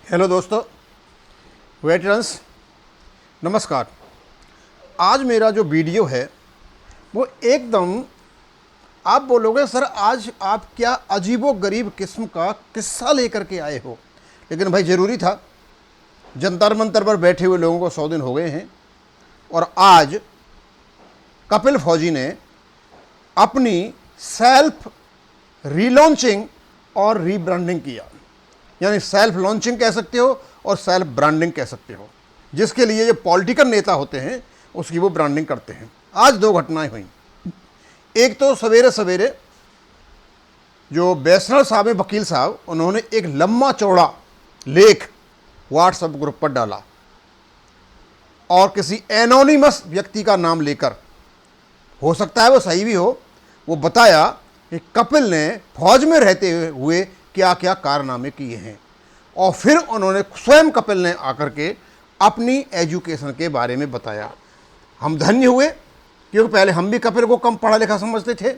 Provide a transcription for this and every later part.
Hello दोस्तों, veterans, नमस्कार। आज मेरा जो वीडियो है वो एकदम आप बोलोगे सर आज आप क्या अजीबो गरीब किस्म का किस्सा लेकर के आए हो, लेकिन भाई ज़रूरी था। जंतर मंतर पर बैठे हुए लोगों को 100 दिन हो गए हैं और आज कपिल फौजी ने अपनी सेल्फ रीलॉन्चिंग और रीब्रांडिंग किया, यानी सेल्फ लॉन्चिंग कह सकते हो और सेल्फ ब्रांडिंग कह सकते हो, जिसके लिए जो पॉलिटिकल नेता होते हैं उसकी वो ब्रांडिंग करते हैं। आज दो घटनाएं हुई। एक तो सवेरे सवेरे जो बैसनल साहब हैं, वकील साहब, उन्होंने एक लंबा चौड़ा लेख व्हाट्सएप ग्रुप पर डाला और किसी एनोनिमस व्यक्ति का नाम लेकर, हो सकता है वो सही भी हो, वो बताया कि कपिल ने फौज में रहते हुए क्या क्या कारनामे किए हैं। और फिर उन्होंने स्वयं कपिल ने आकर के अपनी एजुकेशन के बारे में बताया। हम धन्य हुए, क्योंकि पहले हम भी कपिल को कम पढ़ा लिखा समझते थे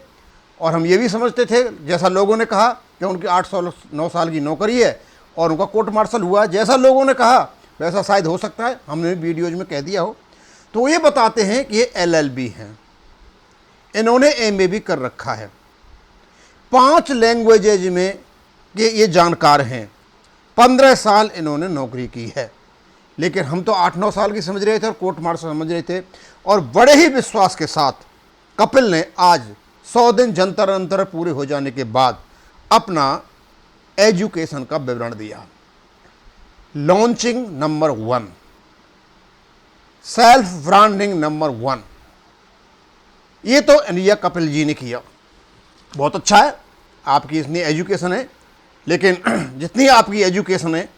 और हम ये भी समझते थे, जैसा लोगों ने कहा कि उनकी 8-9 साल की नौकरी है और उनका कोर्ट मार्शल हुआ, जैसा लोगों ने कहा वैसा शायद हो सकता है, हमने वीडियोज में कह दिया हो। तो ये बताते हैं कि ये LLB हैं, इन्होंने MA भी कर रखा है, 5 लैंग्वेजेज में ये जानकार हैं, 15 साल इन्होंने नौकरी की है। लेकिन हम तो 8-9 साल की समझ रहे थे और कोर्ट मार्शल समझ रहे थे। और बड़े ही विश्वास के साथ कपिल ने आज 100 दिन जंतर अंतर पूरे हो जाने के बाद अपना एजुकेशन का विवरण दिया। Launching number 1, self branding number 1, ये तो इंडिया कपिल जी ने किया। बहुत अच्छा है, आपकी इतनी एजुकेशन है, लेकिन जितनी आपकी एजुकेशन है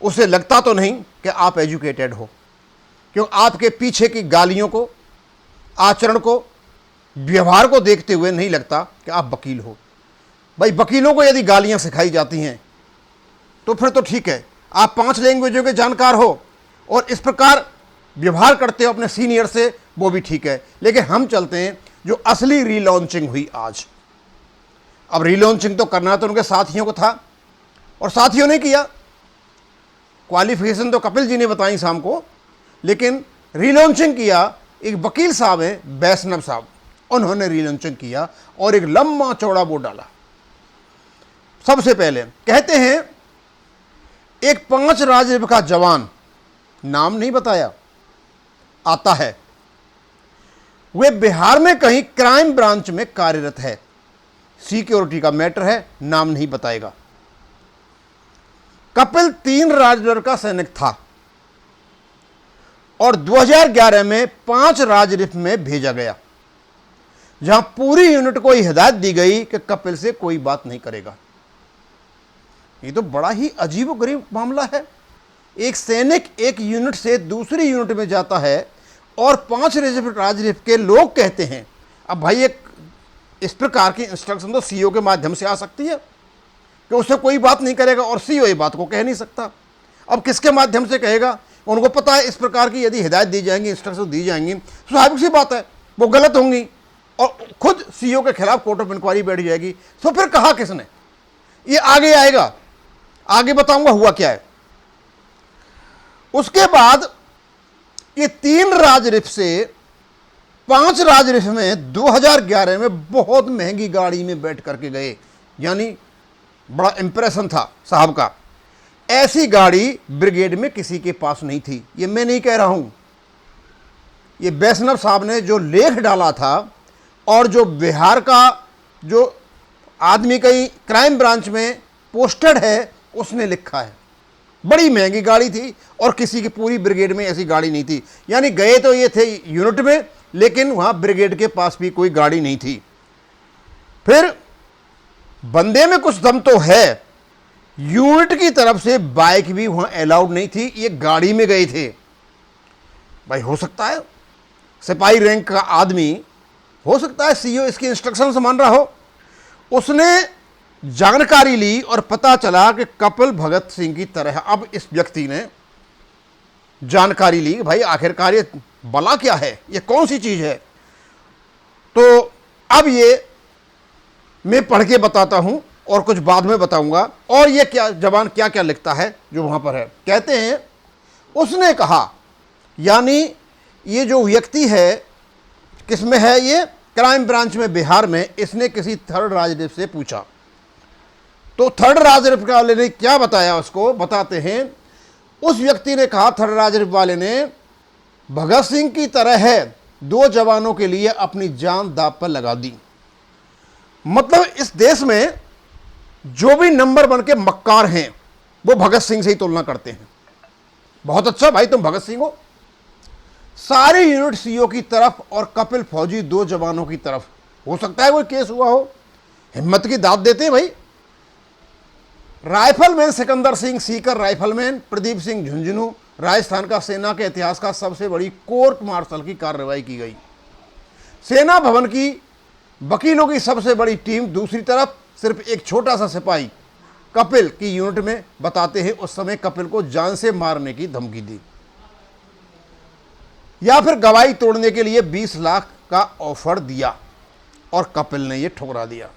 उससे लगता तो नहीं कि आप एजुकेटेड हो, क्योंकि आपके पीछे की गालियों को, आचरण को, व्यवहार को देखते हुए नहीं लगता कि आप वकील हो। भाई वकीलों को यदि गालियां सिखाई जाती हैं तो फिर तो ठीक है, आप 5 लैंग्वेजों के जानकार हो और इस प्रकार व्यवहार करते हो अपने सीनियर से, वो भी ठीक है। लेकिन हम चलते हैं जो असली रीलॉन्चिंग हुई आज। अब रीलॉन्चिंग तो करना तो उनके साथियों को था और साथियों ने किया। क्वालिफिकेशन तो कपिल जी ने बताई शाम को, लेकिन रीलॉन्चिंग किया एक वकील साहब हैं, बैसनल साहब, उन्होंने रीलॉन्चिंग किया और एक लंबा चौड़ा बोर्ड डाला। सबसे पहले कहते हैं एक 5 राज्य का जवान, नाम नहीं बताया, आता है, वे बिहार में कहीं क्राइम ब्रांच में कार्यरत है, सिक्योरिटी का मैटर है, नाम नहीं बताएगा। कपिल 3 राज्य का सैनिक था और 2011 में 5 राज्य में भेजा गया, जहां पूरी यूनिट को हिदायत दी गई कि कपिल से कोई बात नहीं करेगा। ये तो बड़ा ही अजीबोगरीब मामला है। एक सैनिक एक यूनिट से दूसरी यूनिट में जाता है और 5 राज्य के लोग कहते हैं। अब भाई एक इस प्रकार की इंस्ट्रक्शन तो CEO के माध्यम से आ सकती है कि उससे कोई बात नहीं करेगा और CEO ये बात को कह नहीं सकता। अब किसके माध्यम से कहेगा? उनको पता है इस प्रकार की यदि हिदायत दी जाएंगी, इंस्ट्रक्शन दी जाएंगी, स्वाभाविक सी बात है वो गलत होंगी और खुद CEO के खिलाफ कोर्ट ऑफ इंक्वायरी बैठ जाएगी। तो फिर कहा किसने? ये आगे आएगा, आगे बताऊंगा हुआ क्या है। उसके बाद ये 3 राजरिफ से 5 राजरिफ में 2011 में बहुत महंगी गाड़ी में बैठ करके गए, यानी बड़ा इंप्रेशन था साहब का। ऐसी गाड़ी ब्रिगेड में किसी के पास नहीं थी। ये मैं नहीं कह रहा हूं, ये बैसनल साहब ने जो लेख डाला था और जो बिहार का जो आदमी कहीं क्राइम ब्रांच में पोस्टेड है उसने लिखा है। बड़ी महंगी गाड़ी थी और किसी की पूरी ब्रिगेड में ऐसी गाड़ी नहीं थी। यानी गए तो ये थे यूनिट में, लेकिन वहां ब्रिगेड के पास भी कोई गाड़ी नहीं थी। फिर बंदे में कुछ दम तो है, यूनिट की तरफ से बाइक भी वहां अलाउड नहीं थी, ये गाड़ी में गए थे। भाई हो सकता है सिपाही रैंक का आदमी, हो सकता है CEO इसकी इंस्ट्रक्शन से मान रहा हो। उसने जानकारी ली और पता चला कि कपिल भगत सिंह की तरह, अब इस व्यक्ति ने जानकारी ली, भाई आखिरकार ये बला क्या है, ये कौन सी चीज है। तो अब ये मैं पढ़ के बताता हूं और कुछ बाद में बताऊंगा। और ये क्या जवान क्या क्या लिखता है जो वहां पर है। कहते हैं उसने कहा, यानी ये जो व्यक्ति है किसमें है, ये क्राइम ब्रांच में बिहार में, इसने किसी थर्ड राजनीति से पूछा तो थर्ड राजनीति वाले ने क्या बताया, उसको बताते हैं। उस व्यक्ति ने कहा, थर्ड राजनीति वाले ने, भगत सिंह की तरह है, 2 जवानों के लिए अपनी जान दांव पर लगा दी। मतलब इस देश में जो भी नंबर बन के मक्कार हैं वो भगत सिंह से ही तुलना करते हैं। बहुत अच्छा भाई, तुम भगत सिंह हो। सारी यूनिट सीओ की तरफ और कपिल फौजी 2 जवानों की तरफ। हो सकता है कोई केस हुआ हो, हिम्मत की दाद देते हैं भाई। राइफलमैन सिकंदर सिंह सीकर राइफलमैन, प्रदीप सिंह झुंझुनू, राजस्थान का सेना के इतिहास का सबसे बड़ी कोर्ट मार्शल की कार्रवाई की गई। सेना भवन की वकीलों की सबसे बड़ी टीम दूसरी तरफ, सिर्फ एक छोटा सा सिपाही कपिल की यूनिट में। बताते हैं उस समय कपिल को जान से मारने की धमकी दी, या फिर गवाही तोड़ने के लिए 20 लाख का ऑफर दिया और कपिल ने यह ठुकरा दिया।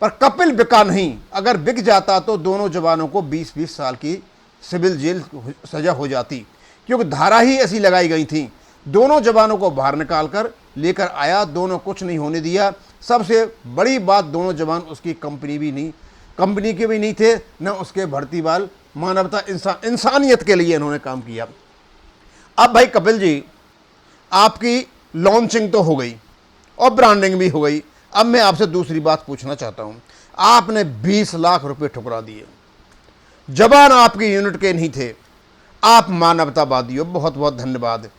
पर कपिल बिका नहीं। अगर बिक जाता तो दोनों जवानों को 20-20 साल की सिविल जेल सजा हो जाती, क्योंकि धारा ही ऐसी लगाई गई थी। दोनों जवानों को बाहर निकालकर लेकर आया, दोनों कुछ नहीं होने दिया। सबसे बड़ी बात, दोनों जवान उसकी कंपनी के भी नहीं थे, न उसके भर्ती वाल। मानवता, इंसानियत के लिए इन्होंने काम किया। अब भाई कपिल जी, आपकी लॉन्चिंग तो हो गई और ब्रांडिंग भी हो गई। अब मैं आपसे दूसरी बात पूछना चाहता हूं। आपने 20 लाख रुपए ठुकरा दिए, जवान आपकी यूनिट के नहीं थे, आप मानवतावादी हो, बहुत बहुत धन्यवाद।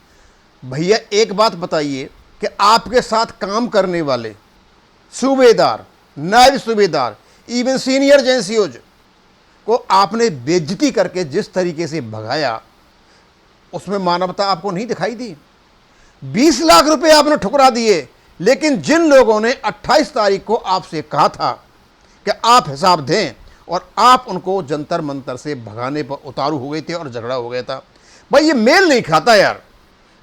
भैया एक बात बताइए कि आपके साथ काम करने वाले सूबेदार, नायब सूबेदार, इवन सीनियर जेएनसीओज को आपने बेइज्जती करके जिस तरीके से भगाया, उसमें मानवता आपको नहीं दिखाई दी? 20 लाख रुपए आपने ठुकरा दिए, लेकिन जिन लोगों ने 28 तारीख को आपसे कहा था कि आप हिसाब दें, और आप उनको जंतर मंतर से भगाने पर उतारू हो गए थे और झगड़ा हो गया था। भाई ये मेल नहीं खाता यार,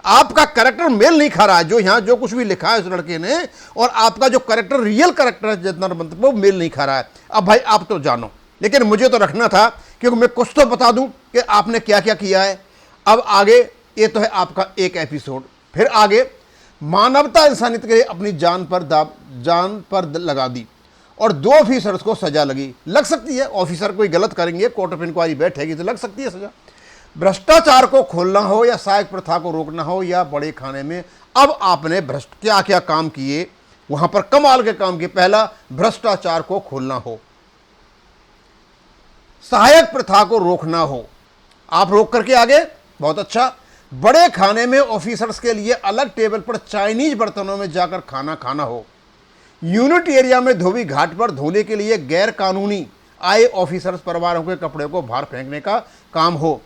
आपका कैरेक्टर मेल नहीं खा रहा है। जो यहाँ जो कुछ भी लिखा है उस लड़के ने, और आपका जो कैरेक्टर, रियल कैरेक्टर है जंतर मंतर, वो मेल नहीं खा रहा है। अब भाई आप तो जानो, लेकिन मुझे तो रखना था, क्योंकि मैं कुछ तो बता दूं कि आपने क्या क्या किया है। अब आगे ये तो है आपका एक एपिसोड, फिर आगे मानवता इंसानियत के लिए अपनी जान पर लगा दी, और 2 ऑफिसर्स को सजा लग सकती है। ऑफिसर कोई गलत करेंगे, कोर्ट ऑफ इंक्वायरी बैठेगी तो लग सकती है सजा। भ्रष्टाचार को खोलना हो या सहायक प्रथा को रोकना हो या बड़े खाने में, अब आपने क्या क्या काम किए, वहां पर कमाल के काम किए। पहला, भ्रष्टाचार को खोलना हो, सहायक प्रथा को रोकना हो, आप रोक करके आगे, बहुत अच्छा। बड़े खाने में ऑफिसर्स के लिए अलग टेबल पर चाइनीज बर्तनों में जाकर खाना हो। यूनिट एरिया में धोबी घाट पर धोने के लिए गैर कानूनी आए ऑफिसर्स परिवारों के कपड़े को बाहर फेंकने का काम हो।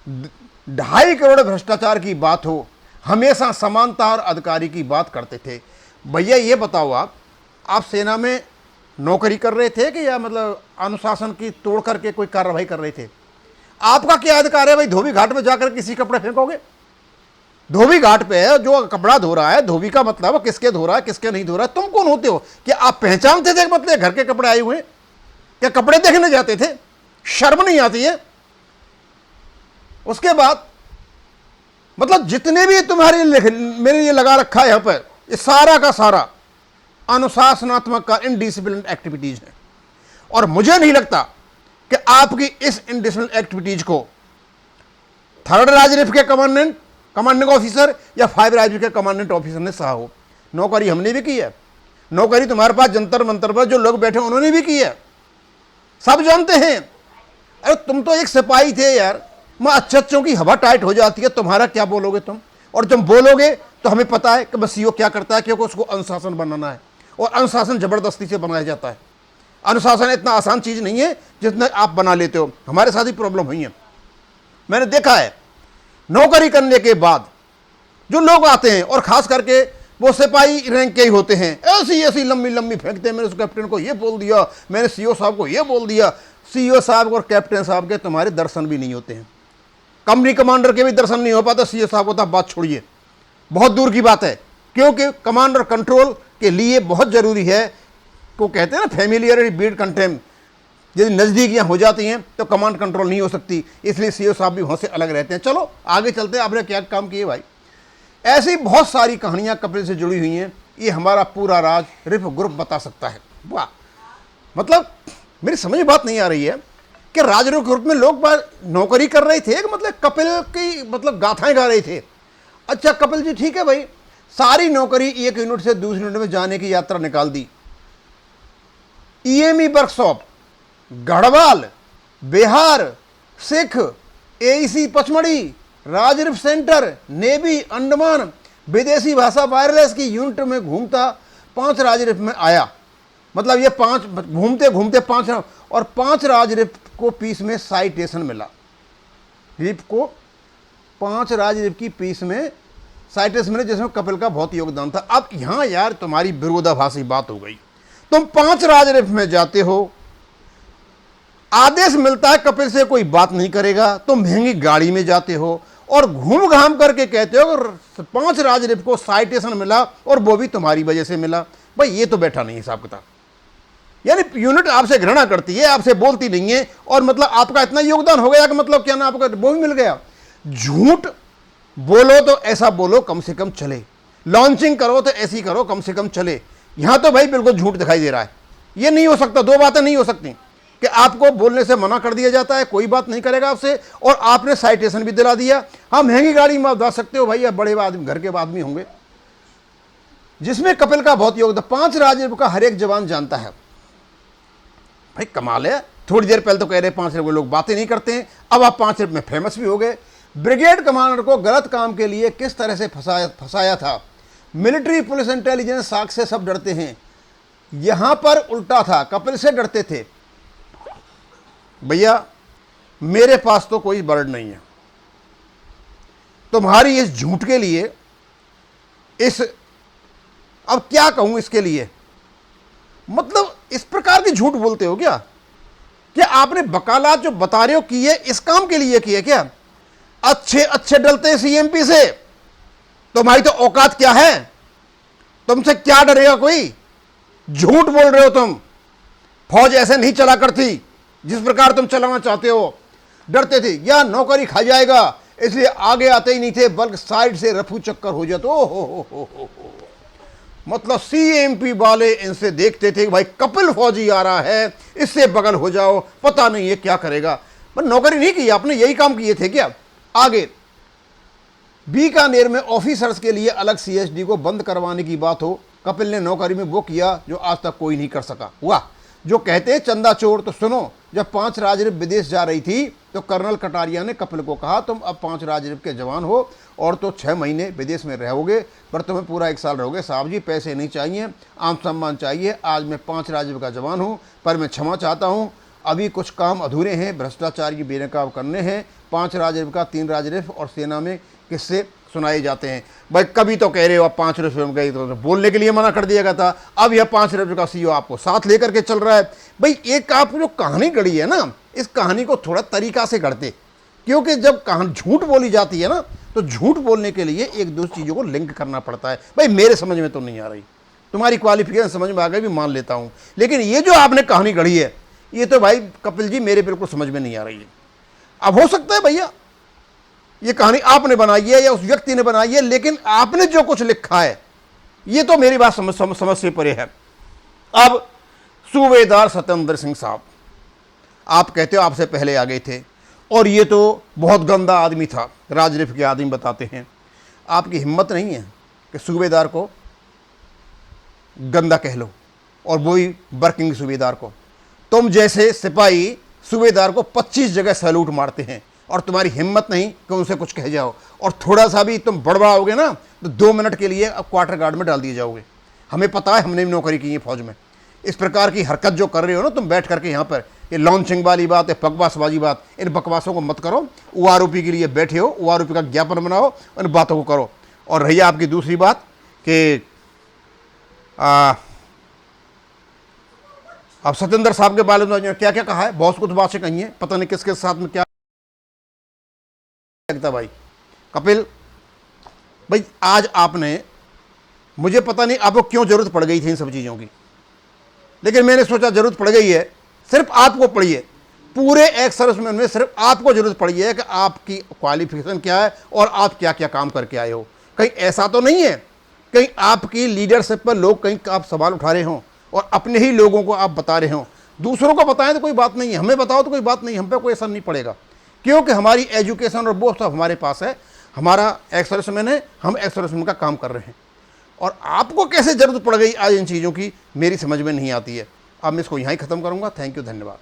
2.5 करोड़ भ्रष्टाचार की बात हो। हमेशा समानता और अधिकारी की बात करते थे। भैया ये बताओ, आप सेना में नौकरी कर रहे थे कि या मतलब अनुशासन की तोड़ करके कोई कार्रवाई कर रहे थे? आपका क्या अधिकार है भाई धोबी घाट में जाकर किसी कपड़े फेंकोगे? धोबी घाट पे है जो कपड़ा धो रहा है, धोबी का मतलब किसके धो रहा है किसके नहीं धो रहा है। तुम कौन होते हो कि आप पहचानते थे मतलब घर के कपड़े आए हुए, क्या कपड़े देखने जाते थे? शर्म नहीं आती है? उसके बाद मतलब जितने भी तुम्हारे मेरे लिए लगा रखा है यहां पर, ये सारा का सारा अनुशासनात्मक का इनडिसिप्लिन एक्टिविटीज है। और मुझे नहीं लगता कि आपकी इस इनडिसिप्लिन एक्टिविटीज को 3rd राजरिफ के कमांडिंग ऑफिसर या 5 राजरिफ के कमांडेंट ऑफिसर ने सहा हो। नौकरी हमने भी की है, नौकरी तुम्हारे पास जंतर मंतर पर जो लोग बैठे उन्होंने भी की है, सब जानते हैं। अरे तुम तो एक सिपाही थे यार, मैं अच्छों की हवा टाइट हो जाती है, तुम्हारा क्या बोलोगे तुम? और जब बोलोगे तो हमें पता है कि बस सीओ क्या करता है, क्योंकि उसको अनुशासन बनाना है, और अनुशासन जबरदस्ती से बनाया जाता है। अनुशासन इतना आसान चीज नहीं है जितना आप बना लेते हो। हमारे साथ ही प्रॉब्लम हुई है, मैंने देखा है। नौकरी करने के बाद जो लोग आते हैं, और खास करके वो सिपाही रैंक के ही होते हैं, ऐसी लंबी फेंकते हैं, मैंने उस कैप्टन को ये बोल दिया, मैंने सीओ साहब को ये बोल दिया। सीओ साहब और कैप्टन साहब के तुम्हारे दर्शन भी नहीं होते हैं, कंपनी कमांडर के भी दर्शन नहीं हो पाता। सीओ साहब को तो बात छोड़िए, बहुत दूर की बात है, क्योंकि कमांड और कंट्रोल के लिए बहुत जरूरी है को कहते हैं ना फैमिलियरिटी बीट कंटेम्प्ट, यदि नज़दीकियाँ हो जाती हैं तो कमांड कंट्रोल नहीं हो सकती, इसलिए सीईओ साहब भी वहाँ से अलग रहते हैं। चलो आगे चलते हैं, आपने क्या काम किए भाई। ऐसी बहुत सारी कहानियाँ कपिल से जुड़ी हुई हैं, ये हमारा पूरा राज रिफ ग्रुप बता सकता है। वाह, मतलब मेरी समझ में बात नहीं आ रही है कि राज रिफ ग्रुप में लोग नौकरी कर रहे थे कि मतलब कपिल की मतलब गाथाएं गा रहे थे। अच्छा कपिल जी ठीक है भाई, सारी नौकरी एक यूनिट से दूसरी यूनिट में जाने की यात्रा निकाल दी। EME workshop, Garhwal, Bihar, Sikh, AEC Pachmarhi, Raj Rif centre, navy, Andaman, विदेशी भाषा वायरलेस की यूनिट में घूमता 5 राज रिफ में आया। मतलब ये 5 घूमते घूमते 5, और 5 राज रिफ को पीस में साइटेशन मिला। रिफ को 5 राज रिफ की पीस में साइटेशन मिले, जिसमें कपिल का बहुत योगदान था। अब यहां यार तुम्हारी विरोधाभासी बात हो गई। तुम 5 राज रिफ में जाते हो, आदेश मिलता है कपिल से कोई बात नहीं करेगा, तुम महंगी गाड़ी में जाते हो और घूम घाम करके कहते हो 5 राज रिफ को साइटेशन मिला और वो भी तुम्हारी वजह से मिला। भाई ये तो बैठा नहीं हिसाब किताब। यानी यूनिट आपसे घृणा करती है, आपसे बोलती नहीं है, और मतलब आपका इतना योगदान हो गया कि मतलब क्या ना आपका वो भी मिल गया। झूठ बोलो तो ऐसा बोलो कम से कम चले, लॉन्चिंग करो तो ऐसी करो कम से कम चले। यहां तो भाई बिल्कुल झूठ दिखाई दे रहा है। ये नहीं हो सकता, दो बातें नहीं हो सकती कि आपको बोलने से मना कर दिया जाता है, कोई बात नहीं करेगा आपसे, और आपने साइटेशन भी दिला दिया। हाँ महंगी गाड़ी में आप जा सकते हो भाई, आप बड़े आदमी घर के आदमी होंगे, जिसमें कपिल का बहुत योगदान 5 राज रिफ का हर एक जवान जानता है। भाई कमाल है, थोड़ी देर पहले तो कह रहे 5 रिफ के लोग बातें नहीं करते हैं, अब आप 5 रिफ में फेमस भी हो गए। ब्रिगेड कमांडर को गलत काम के लिए किस तरह से फंसाया था। मिलिट्री पुलिस इंटेलिजेंस साख से सब डरते हैं, यहां पर उल्टा था, कपिल से डरते थे। भैया मेरे पास तो कोई वर्ड नहीं है तुम्हारी इस झूठ के लिए, इस अब क्या कहूं इसके लिए, मतलब इस प्रकार की झूठ बोलते हो क्या? क्या आपने वकालत जो बता रहे हो किए इस काम के लिए किए क्या? अच्छे अच्छे डलते सीएमपी से, तुम्हारी तो औकात क्या है? तुमसे क्या डरेगा कोई? झूठ बोल रहे हो तुम। फौज ऐसे नहीं चला करती जिस प्रकार तुम चलाना चाहते हो। डरते थे या नौकरी खा जाएगा, इसलिए आगे आते ही नहीं थे, बल्कि साइड से रफू चक्कर हो जाते। ओ हो। मतलब सीएमपी वाले इनसे देखते थे कि भाई कपिल फौजी आ रहा है, इससे बगल हो जाओ, पता नहीं ये क्या करेगा। पर नौकरी नहीं की आपने, यही काम किए थे क्या? आगे बीकानेर में ऑफिसर्स के लिए अलग सीएसडी को बंद करवाने की बात हो, कपिल ने नौकरी में वो किया जो आज तक कोई नहीं कर सका। वाह, जो कहते हैं चंदा चोर। तो सुनो, जब 5 राज रिफ विदेश जा रही थी तो कर्नल कटारिया ने कपिल को कहा तुम अब 5 राज रिफ के जवान हो और तो 6 महीने विदेश में रहोगे, पर तुम्हें पूरा 1 साल रहोगे। साहब जी पैसे नहीं चाहिए, आम सम्मान चाहिए। आज मैं 5 राज रिफ का जवान हूँ, पर मैं क्षमा चाहता हूँ, अभी कुछ काम अधूरे हैं, भ्रष्टाचार की बेनकाब करने हैं। 5 राज रिफ का 3 राज रिफ और सेना में किस्से सुनाए जाते हैं। भाई कभी तो कह रहे हो आप 5 रिफ में गई तो बोलने के लिए मना कर दिया गया था, अब यह 5 रिफ का सीईओ आपको साथ लेकर के चल रहा है। भाई एक आप जो कहानी गढ़ी है ना, इस कहानी को थोड़ा तरीका से गढ़ते, क्योंकि जब कहानी झूठ बोली जाती है ना, तो झूठ बोलने के लिए एक दो चीज़ों को लिंक करना पड़ता है। भाई मेरे समझ में तो नहीं आ रही, तुम्हारी क्वालिफिकेशन समझ में आ गई भी मान लेता हूँ, लेकिन ये जो आपने कहानी गढ़ी है ये तो भाई कपिल जी मेरे बिल्कुल समझ में नहीं आ रही है। अब हो सकता है भैया ये कहानी आपने बनाई है या उस व्यक्ति ने बनाई है, लेकिन आपने जो कुछ लिखा है ये तो मेरी बात समझ से परे है। अब सूबेदार सत्येंद्र सिंह साहब, आप कहते हो आपसे पहले आ गए थे, और ये तो बहुत गंदा आदमी था, राज रिफ के आदमी बताते हैं। आपकी हिम्मत नहीं है कि सूबेदार को गंदा कह लो, और वही वर्किंग सूबेदार को। तुम जैसे सिपाही सूबेदार को 25 जगह सैल्यूट मारते हैं, और तुम्हारी हिम्मत नहीं कि उनसे कुछ कह जाओ, और थोड़ा सा भी तुम बड़बड़ाओगे ना तो 2 मिनट के लिए अब क्वार्टर गार्ड में डाल दिए जाओगे। हमें पता है, हमने भी नौकरी की है फौज में। इस प्रकार की हरकत जो कर रहे हो ना तुम बैठ करके यहाँ पर, ये लॉन्चिंग वाली बात है, बकवासबाजी बात, इन बकवासों को मत करो। ओआरओपी के लिए बैठे हो, ओआरओपी का ज्ञापन बनाओ, उन बातों को करो। और रही आपकी दूसरी बात कि अब सत्येंद्र साहब के बारे में क्या क्या कहा है, बहुत कुछ बातें कही हैं, पता नहीं किसके साथ में क्या लगता। भाई कपिल भाई आज आपने, मुझे पता नहीं आपको क्यों जरूरत पड़ गई थी इन सब चीज़ों की। लेकिन मैंने सोचा ज़रूरत पड़ गई है, सिर्फ आपको पड़ी है, पूरे एक्स सर्विसमैन में सिर्फ आपको ज़रूरत पड़ी है कि आपकी क्वालिफिकेशन क्या है और आप क्या क्या काम करके आए हो। कहीं ऐसा तो नहीं है कहीं आपकी लीडरशिप पर लोग कहीं आप सवाल उठा रहे हों और अपने ही लोगों को आप बता रहे हों। दूसरों को बताएं तो कोई बात नहीं है, हमें बताओ तो कोई बात नहीं, हम पे कोई असर नहीं पड़ेगा, क्योंकि हमारी एजुकेशन और वो सब हमारे पास है, हमारा एक्स सर्विसमैन है, हम एक्स सर्विसमैन का काम कर रहे हैं। और आपको कैसे ज़रूरत पड़ गई आज इन चीज़ों की, मेरी समझ में नहीं आती है। अब मैं इसको यहाँ ही ख़त्म करूँगा। थैंक यू, धन्यवाद।